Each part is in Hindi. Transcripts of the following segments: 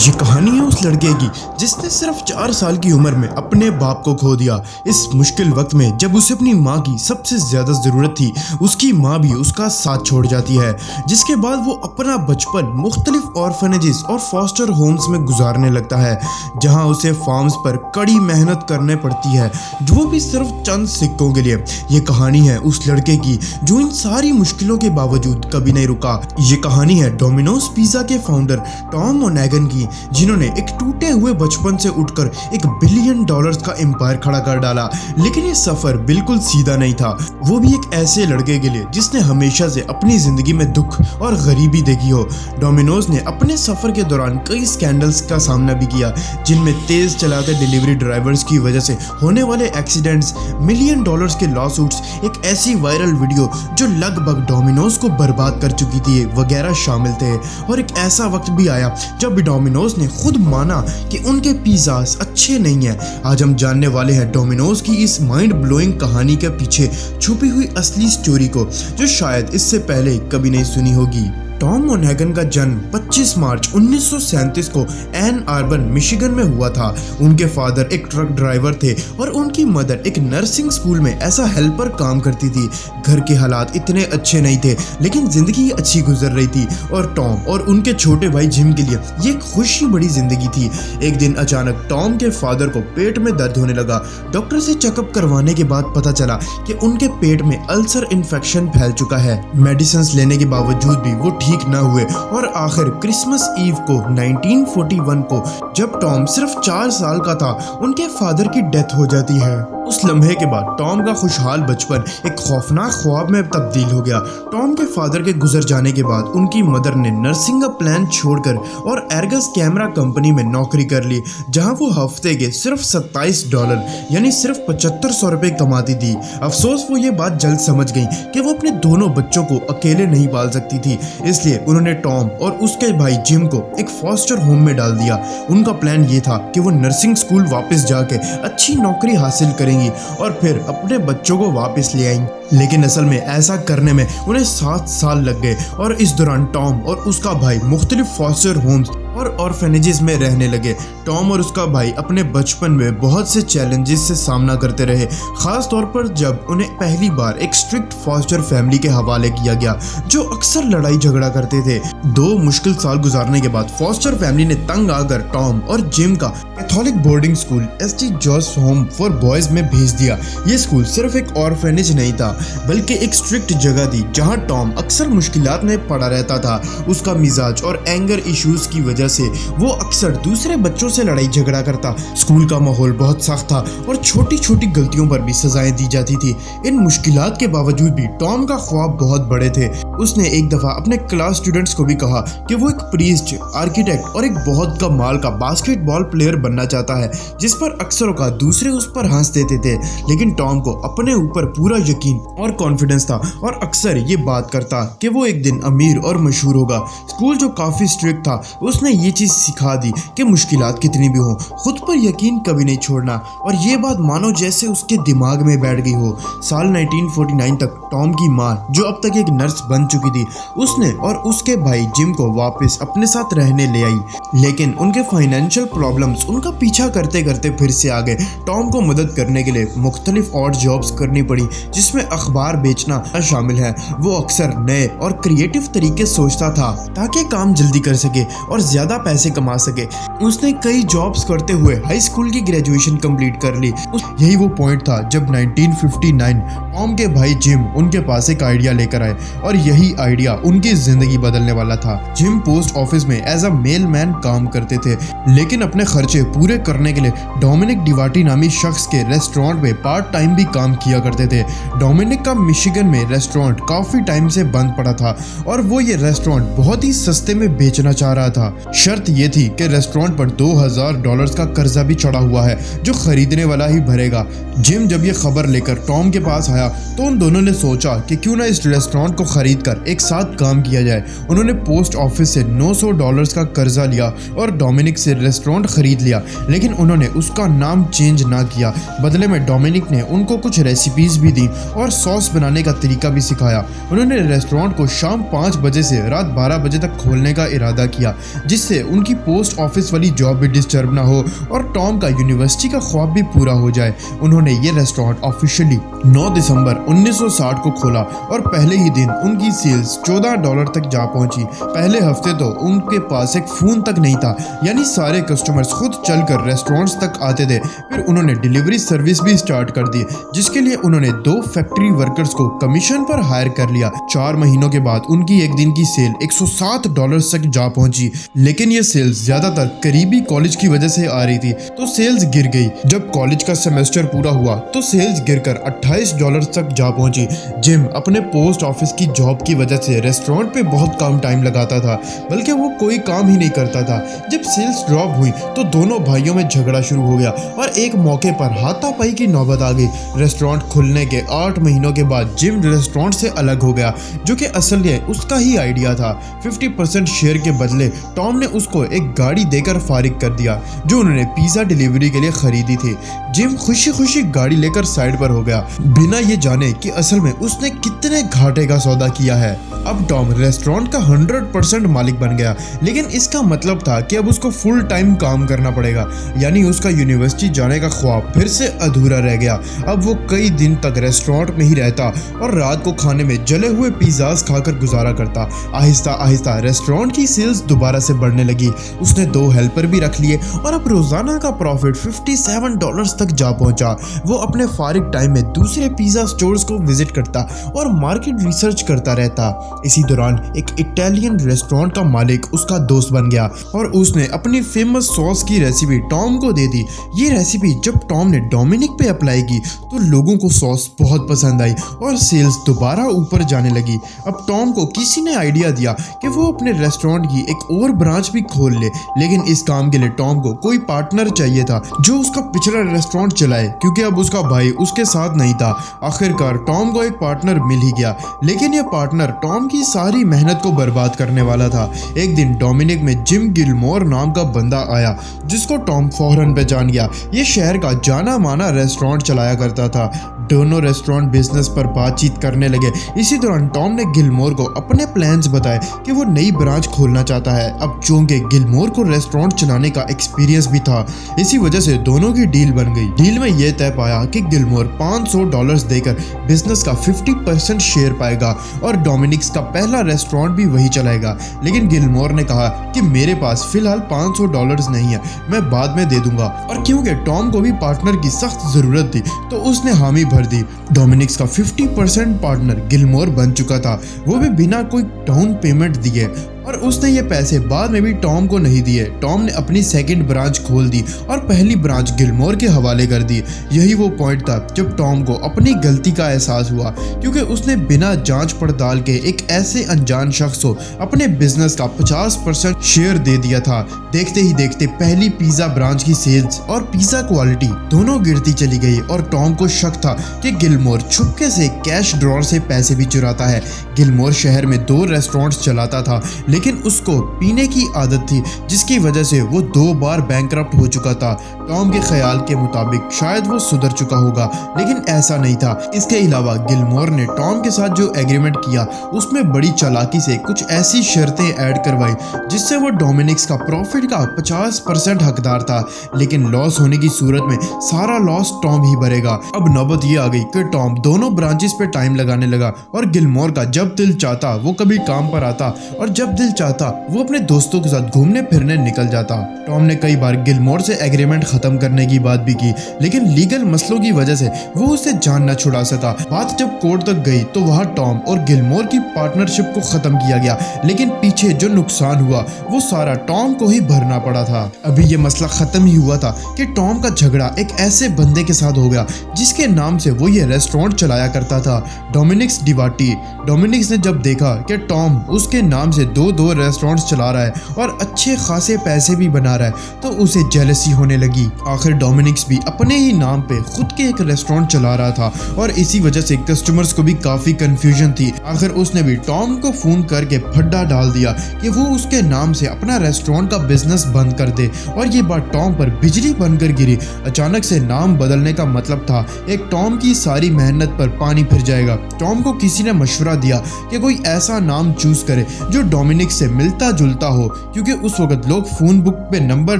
ये कहानी है उस लड़के की जिसने सिर्फ 4 साल की उम्र में अपने बाप को खो दिया। इस मुश्किल वक्त में जब उसे अपनी माँ की सबसे ज्यादा जरूरत थी, उसकी माँ भी उसका साथ छोड़ जाती है, जिसके बाद वो अपना बचपन मुख्तलिफ ऑर्फनेजेस और फॉस्टर होम्स में गुजारने लगता है, जहाँ उसे फार्म्स पर कड़ी मेहनत करने पड़ती है, वो भी सिर्फ चंद सिक्कों के लिए। ये कहानी है उस लड़के की जो इन सारी मुश्किलों के बावजूद कभी नहीं रुका। ये कहानी है डोमिनोज पिज्जा के फाउंडर टॉम मोनैगन की, जिन्होंने एक टूटे हुए बचपन से उठकर $1 बिलियन का एम्पायर खड़ा कर डाला। लेकिन ये सफर बिल्कुल सीधा नहीं था, वो भी एक ऐसे लड़के के लिए जिसने हमेशा से अपनी जिंदगी में दुख और गरीबी देखी हो। डोमिनोज ने अपने सफर के दौरान कई स्कैंडल्स का सामना भी किया, जिनमें तेज चलाते डिलीवरी ड्राइवर्स की वजह से होने वाले एक्सीडेंट्स, $1 मिलियन के लॉसूट्स, एक ऐसी वायरल वीडियो जो लगभग डोमिनोज को बर्बाद कर चुकी थी वगैरह शामिल थे। और एक ऐसा वक्त भी आया जब डोमिनोज ने खुद माना कि उनके पिज़्ज़ास अच्छे नहीं हैं। आज हम जानने वाले हैं डोमिनोज की इस माइंड ब्लोइंग कहानी के पीछे छुपी हुई असली स्टोरी को, जो शायद इससे पहले कभी नहीं सुनी होगी। टॉम मोनैगन का जन्म 25 मार्च 1937 को एन आर्बर मिशिगन में हुआ था। उनके फादर एक ट्रक ड्राइवर थे और उनकी मदर एक नर्सिंग स्कूल में ऐसा हेल्पर काम करती थी। घर के हालात इतने अच्छे नहीं थे, लेकिन जिंदगी अच्छी गुजर रही थी और टॉम और उनके छोटे भाई जिम के लिए ये एक खुशी बड़ी जिंदगी थी। एक दिन अचानक टॉम के फादर को पेट में दर्द होने लगा। डॉक्टर से चेकअप करवाने के बाद पता चला कि उनके पेट में अल्सर इन्फेक्शन फैल चुका है। मेडिसिन लेने के बावजूद भी वो ठीक न हुए और आखिर क्रिसमस ईव को 1941 को, जब टॉम सिर्फ 4 साल का था, उनके फादर की डेथ हो जाती है। उस लम्हे के बाद टॉम का खुशहाल बचपन एक खौफनाक ख्वाब में तब्दील हो गया। टॉम के फादर के गुजर जाने के बाद उनकी मदर ने नर्सिंग का प्लान छोड़कर और एर्गस कैमरा कंपनी में नौकरी कर ली, जहां वो हफ्ते के सिर्फ $27 यानी सिर्फ 7500 रुपए कमाती थी। अफसोस वो ये बात जल्द समझ गई कि वो अपने दोनों बच्चों को अकेले नहीं पाल सकती थी, इसलिए उन्होंने टॉम और उसके भाई जिम को एक फॉस्टर होम में डाल दिया। उनका प्लान ये था कि वो नर्सिंग स्कूल वापस जाके अच्छी नौकरी हासिल करेंगी और फिर अपने बच्चों को वापस ले आएंगे। लेकिन असल में ऐसा करने में उन्हें 7 साल लग गए और इस दौरान टॉम और उसका भाई मुख्तलिफ फॉस्टर होम्स और ऑर्फनेजेस में रहने लगे। टॉम और उसका भाई अपने बचपन में बहुत से चैलेंजेस से सामना करते रहे, खास तौर पर जब उन्हें पहली बार एक स्ट्रिक्ट फॉस्टर फैमिली के हवाले किया गया, जो अक्सर लड़ाई झगड़ा करते थे। 2 मुश्किल साल गुजारने के बाद फॉस्टर फैमिली ने तंग आकर टॉम और जिम का Catholic boarding school ST George home for boys में भेज दिया। ये स्कूल सिर्फ एक ऑर्फनेज नहीं था, बल्कि एक स्ट्रिक्ट जगह थी जहां टॉम अक्सर मुश्किलात में पड़ा रहता था। उसका मिजाज और एंगर इश्यूज की वजह से वो अक्सर दूसरे बच्चों से लड़ाई झगड़ा करता। स्कूल का माहौल बहुत सख्त था और छोटी छोटी गलतियों पर भी सजाएं दी जाती थी। इन मुश्किलात के बावजूद भी टॉम का ख्वाब बहुत बड़े थे। उसने एक दफा अपने क्लास स्टूडेंट्स को भी कहा कि वो एक प्रीस्ट, आर्किटेक्ट और एक बहुत कमाल का बास्केटबॉल प्लेयर बनना चाहता है, जिस पर अक्सर का दूसरे उस पर हंस देते थे। लेकिन टॉम को अपने ऊपर पूरा यकीन और कॉन्फिडेंस था और अक्सर ये बात करता कि वो एक दिन अमीर और मशहूर होगा। स्कूल जो काफी स्ट्रिक्ट था, उसने ये चीज सिखा दी कि मुश्किलात कितनी भी हो, खुद पर यकीन कभी नहीं छोड़ना। और ये बात मानो जैसे उसके दिमाग में बैठ गई हो। साल 1949 तक टॉम की माँ, जो अब तक एक नर्स बन चुकी थी, उसने और उसके भाई जिम को वापस अपने साथ रहने ले आई। लेकिन उनके फाइनेंशियल प्रॉब्लम्स उनका पीछा करते करते फिर से आ गए। टॉम को मदद करने के लिए मुख्तलिफ और जॉब्स करनी पड़ी, जिसमें अखबार बेचना शामिल है। वो अक्सर नए और क्रिएटिव तरीके सोचता था ताकि काम जल्दी कर सके और ज्यादा पैसे कमा सके। उसने कई जॉब्स करते हुए हाई स्कूल की ग्रेजुएशन कंप्लीट कर ली। यही वो पॉइंट था जब 1959 टॉम के भाई जिम उनके पास एक आइडिया लेकर आए और यही आइडिया उनकी जिंदगी बदलने वाला था। जिम पोस्ट ऑफिस में एज अ मेल मैन काम करते थे, लेकिन अपने खर्चे पूरे करने के लिए डोमिनिक डिवाटी नामी शख्स के रेस्टोरेंट में पार्ट टाइम भी काम किया करते थे। डोमिनिक का मिशिगन में रेस्टोरेंट काफी टाइम से बंद पड़ा था और वो ये रेस्टोरेंट बहुत ही सस्ते में बेचना चाह रहा था। शर्त ये थी कि रेस्टोरेंट पर $2000 का कर्जा भी चढ़ा हुआ है, जो खरीदने वाला ही भरेगा। जिम जब ये खबर लेकर टॉम के पास आया आया तो उन दोनों ने सोचा कि क्यों ना इस रेस्टोरेंट को खरीद कर एक साथ काम किया जाए। उन्होंने पोस्ट ऑफिस से $900 का कर्जा लिया और डोमिनिक से रेस्टोरेंट खरीद लिया, लेकिन उन्होंने उसका नाम चेंज ना किया। बदले में डोमिनिक ने उनको कुछ रेसिपीज भी दी और सॉस बनाने का तरीका भी सिखाया। उन्होंने रेस्टोरेंट को शाम 5 बजे से रात 12 बजे तक खोलने का इरादा किया, जिससे उनकी पोस्ट ऑफिस वाली जॉब भी डिस्टर्ब ना हो और टॉम का यूनिवर्सिटी का ख्वाब भी पूरा हो जाए। उन्होंने ये रेस्टोरेंट ऑफिशियली 9 दिसंबर 1960 को खोला और पहले ही दिन उनकी सेल्स $14 तक जा पहुंची। पहले हफ्ते तो उनके पास एक फोन तक नहीं था, यानी सारे कस्टमर्स खुद चलकर रेस्टोरेंट्स तक आते थे। फिर उन्होंने डिलीवरी सर्विस भी स्टार्ट कर दी, जिसके लिए उन्होंने 2 फैक्ट्री वर्कर्स को कमीशन पर हायर कर लिया। 4 महीनों के बाद उनकी एक दिन की सेल $107 तक जा पहुंची, लेकिन ये सेल्स ज्यादातर करीबी कॉलेज की वजह से आ रही थी, तो सेल्स गिर गई। जब कॉलेज का सेमेस्टर पूरा हुआ तो सेल्स गिरकर $28 तक जा पहुंची। जिम अपने पोस्ट ऑफिस की जॉब की वजह से रेस्टोरेंट पे बहुत कम टाइम लगाता था, बल्कि वो कोई काम ही नहीं करता था। जब सेल्स ड्रॉप हुई तो दोनों भाइयों में झगड़ा शुरू हो गया और एक मौके पर हाथापाई की नौबत आ गई। रेस्टोरेंट खुलने के 8 महीनों के बाद जिम रेस्टोरेंट से अलग हो गया, जो कि असल में उसका ही आइडिया था। 50% शेयर के बदले टॉम ने उसको एक गाड़ी देकर फारिग कर दिया, जो उन्होंने पिज्जा डिलीवरी के लिए खरीदी थी। जिम खुशी खुशी गाड़ी लेकर साइड पर हो गया, बिना ये जाने कि असल में उसने कितने घाटे का सौदा किया है। अब टॉम रेस्टोरेंट का 100% मालिक बन गया, लेकिन इसका मतलब था कि अब उसको फुल टाइम काम करना पड़ेगा, यानी उसका यूनिवर्सिटी जाने का ख्वाब फिर से अधूरा रह गया। अब वो कई दिन तक रेस्टोरेंट में ही रहता और रात को खाने में जले हुए पिज्जाज खाकर गुजारा करता। आहिस्ता आहिस्ता रेस्टोरेंट की सेल्स दोबारा से बढ़ने लगी। उसने 2 हेल्पर भी रख लिए और अब रोजाना का प्रॉफिट $57 तक जा पहुंचा। वो अपने फारिग टाइम में दूसरे पिज्जा स्टोर्स को विजिट करता और मार्केट रिसर्च करता रहता। इसी दौरान एक इटालियन रेस्टोरेंट का मालिक उसका दोस्त बन गया और उसने अपनी फेमस सॉस की रेसिपी टॉम को दे दी। ये रेसिपी जब टॉम ने डोमिनिक पे अप्लाई की तो लोगों को सॉस बहुत पसंद आई और सेल्स दोबारा ऊपर जाने लगी। अब टॉम को किसी ने आइडिया दिया कि वो अपने रेस्टोरेंट की एक और ब्रांच भी खोल ले, लेकिन इस काम के लिए टॉम को कोई पार्टनर चाहिए था जो उसका पिछला रेस्टोरेंट चलाए, क्योंकि अब उसका भाई उसके साथ नहीं था। आखिरकार टॉम को एक पार्टनर मिल ही गया, लेकिन यह पार्टनर टॉम की सारी मेहनत को बर्बाद करने वाला था। एक दिन डोमिनिक में जिम गिलमोर नाम का बंदा आया, जिसको टॉम फौरन पहचान गया। ये शहर का जाना माना रेस्टोरेंट चलाया करता था। दोनों रेस्टोरेंट बिजनेस पर बातचीत करने लगे। इसी दौरान टॉम ने गिलमोर को अपने प्लान्स बताए कि वो नई ब्रांच खोलना चाहता है। अब चूंकि गिलमोर को रेस्टोरेंट चलाने का एक्सपीरियंस भी था, इसी वजह से दोनों की डील बन गई। डील में यह तय पाया कि गिलमोर $500 देकर बिजनेस का 50% शेयर पाएगा और डोमिनिक्स का पहला रेस्टोरेंट भी वही चलाएगा। लेकिन गिलमोर ने कहा कि मेरे पास फिलहाल $500 नहीं है, मैं बाद में दे दूंगा। और क्योंकि टॉम को भी पार्टनर की सख्त जरूरत थी तो उसने हामी भर दी। डोमिनिक्स का 50% पार्टनर गिलमोर बन चुका था, वो भी बिना कोई डाउन पेमेंट दिए, और उसने ये पैसे बाद में भी टॉम को नहीं दिए। टॉम ने अपनी सेकंड ब्रांच खोल दी और पहली ब्रांच गिलमोर के हवाले कर दी। यही वो पॉइंट था जब टॉम को अपनी गलती का एहसास हुआ, क्योंकि उसने बिना जांच पड़ताल के एक ऐसे अनजान शख्स को अपने बिजनेस का 50% शेयर दे दिया था। देखते ही देखते पहली पिज्जा ब्रांच की सेल्स और पिज्जा क्वालिटी दोनों गिरती चली गई और टॉम को शक था कि गिलमोर छुपके से कैश ड्रॉर से पैसे भी चुराता है। गिलमोर शहर में 2 रेस्टोरेंट्स चलाता था, लेकिन उसको पीने की आदत थी, जिसकी वजह से वो 2 बार बैंकरप्ट हो चुका था। टॉम के ख्याल के मुताबिक शायद वो सुधर चुका होगा, लेकिन ऐसा नहीं था। इसके अलावा गिलमोर ने टॉम के साथ जो एग्रीमेंट किया उसमें बड़ी चालाकी से कुछ ऐसी शर्तें ऐड करवाई जिससे वो डोमिनिक्स का प्रॉफिट का 50% हकदार था, लेकिन लॉस होने की सूरत में सारा लॉस टॉम ही भरेगा। अब नौबत ये आ गई कि टॉम दोनों ब्रांचेस पे टाइम लगाने लगा और गिलमोर का जब दिल चाहता वो कभी काम पर आता और जब दिल चाहता वो अपने दोस्तों के साथ घूमने फिरने निकल जाता। टॉम ने कई बार गिलमोर से एग्रीमेंट खत्म करने की बात भी की, लेकिन लीगल मसलों की वजह से वो उसे जान न छुड़ा सका। बात जब कोर्ट तक गई तो वहाँ टॉम और गिलमोर की पार्टनरशिप को खत्म किया गया, लेकिन पीछे जो नुकसान हुआ वो सारा टॉम को ही भरना पड़ा था। अभी ये मसला खत्म ही हुआ था कि टॉम का झगड़ा एक ऐसे बंदे के साथ हो गया जिसके नाम से वो ये रेस्टोरेंट चलाया करता था, डोमिनिक्स डिवाटी। डोमिनिक्स ने जब देखा कि टॉम उसके नाम से 2 वो 2 रेस्टोरेंट्स चला रहा है और अच्छे खासे पैसे भी बना रहा है, तो उसे जेलसी होने लगी। आखिर डोमिनिक्स भी अपने ही नाम पे खुद के एक रेस्टोरेंट चला रहा था और इसी वजह से कस्टमर्स को भी काफी कंफ्यूजन थी। आखिर उसने भी टॉम को फोन करके फड्डा डाल दिया कि वो उसके नाम से अपना रेस्टोरेंट का बिजनेस बंद कर दे और ये बात टॉम पर बिजली बनकर गिरी। अचानक से नाम बदलने का मतलब था एक टॉम की सारी मेहनत पर पानी फिर जाएगा। टॉम को किसी ने मशवरा दिया कि कोई ऐसा नाम चूज करे जो डोमिनिक से मिलता जुलता हो, क्योंकि उस वक्त लोग फोन बुक पे नंबर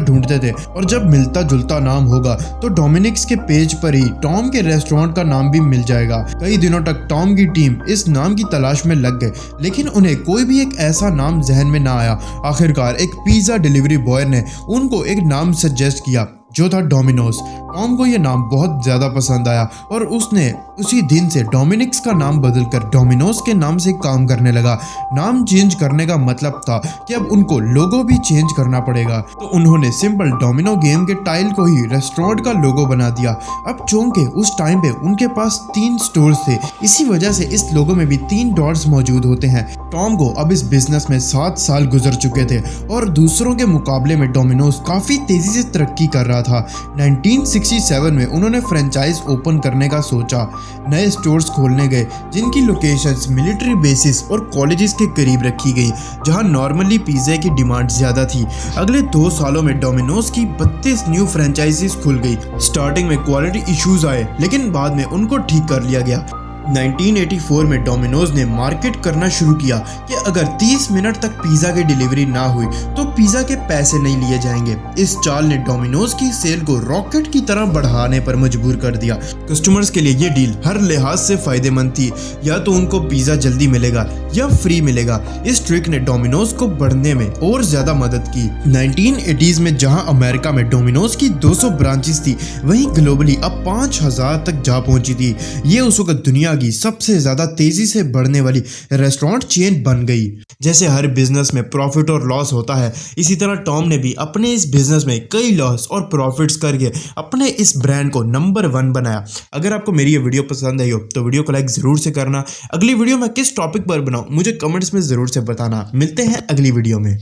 ढूंढते थे और जब मिलता जुलता नाम होगा तो डोमिनिक्स के पेज पर ही टॉम के रेस्टोरेंट का नाम भी मिल जाएगा। कई दिनों तक टॉम की टीम इस नाम की तलाश में लग गए, लेकिन उन्हें कोई भी एक ऐसा नाम जहन में ना आया। आखिरकार एक पिज्जा डिलीवरी बॉय ने उनको एक नाम सजेस्ट किया जो था डोमिनोज। टॉम को यह नाम बहुत ज्यादा पसंद आया और उसने उसी दिन से डोमिनिक्स का नाम बदलकर डोमिनोज के नाम से काम करने लगा। नाम चेंज करने का मतलब था कि अब उनको लोगो भी चेंज करना पड़ेगा, तो उन्होंने सिंपल डोमिनो गेम के टाइल को ही रेस्टोरेंट का लोगो बना दिया। अब चूंकि उस टाइम पे उनके पास 3 स्टोर्स थे, इसी वजह से इस लोगो में भी 3 डॉट्स मौजूद होते हैं। टॉम को अब इस बिजनेस में 7 साल गुजर चुके थे और दूसरों के मुकाबले में डोमिनोज काफी तेजी से तरक्की कर रहा था। 1967 में उन्होंने फ्रेंचाइज ओपन करने का सोचा। नए स्टोर्स खोलने गए जिनकी लोकेशंस मिलिट्री बेसिस और कॉलेजेस के करीब रखी गई, जहां नॉर्मली पिज्जा की डिमांड ज्यादा थी। अगले 2 सालों में डोमिनोज की 32 न्यू फ्रेंचाइजीज खुल गई। स्टार्टिंग में क्वालिटी इश्यूज आए, लेकिन बाद में उनको ठीक कर लिया गया। 1984 में डोमिनोज ने मार्केट करना शुरू किया कि अगर 30 मिनट तक पिज्जा की डिलीवरी ना हुई तो पिज्जा के पैसे नहीं लिए जाएंगे। इस चाल ने डोमिनोज की सेल को रॉकेट की तरह बढ़ाने पर मजबूर कर दिया। कस्टमर्स के लिए ये डील हर लिहाज से फायदेमंद थी, या तो उनको पिज्जा जल्दी मिलेगा या फ्री मिलेगा। इस ट्रिक ने डोमिनोज को बढ़ने में और ज्यादा मदद की। 1980s में जहां अमेरिका में डोमिनोज की 200 ब्रांचेस थी, वहीं ग्लोबली अब 5000 तक जा पहुंची थी। ये उस वक्त दुनिया की सबसे ज्यादा तेजी से बढ़ने वाली रेस्टोरेंट चेन बन गई। जैसे हर बिजनेस में प्रॉफिट और लॉस होता है, इसी तरह टॉम ने भी अपने इस बिजनेस में कई लॉस और प्रॉफिट्स करके अपने इस ब्रांड को नंबर 1 बनाया। अगर आपको मेरी ये वीडियो पसंद आई हो तो वीडियो को लाइक जरूर से करना। अगली वीडियो मैं किस टॉपिक पर बनाऊं मुझे कमेंट्स में जरूर से बताना। मिलते हैं अगली वीडियो में।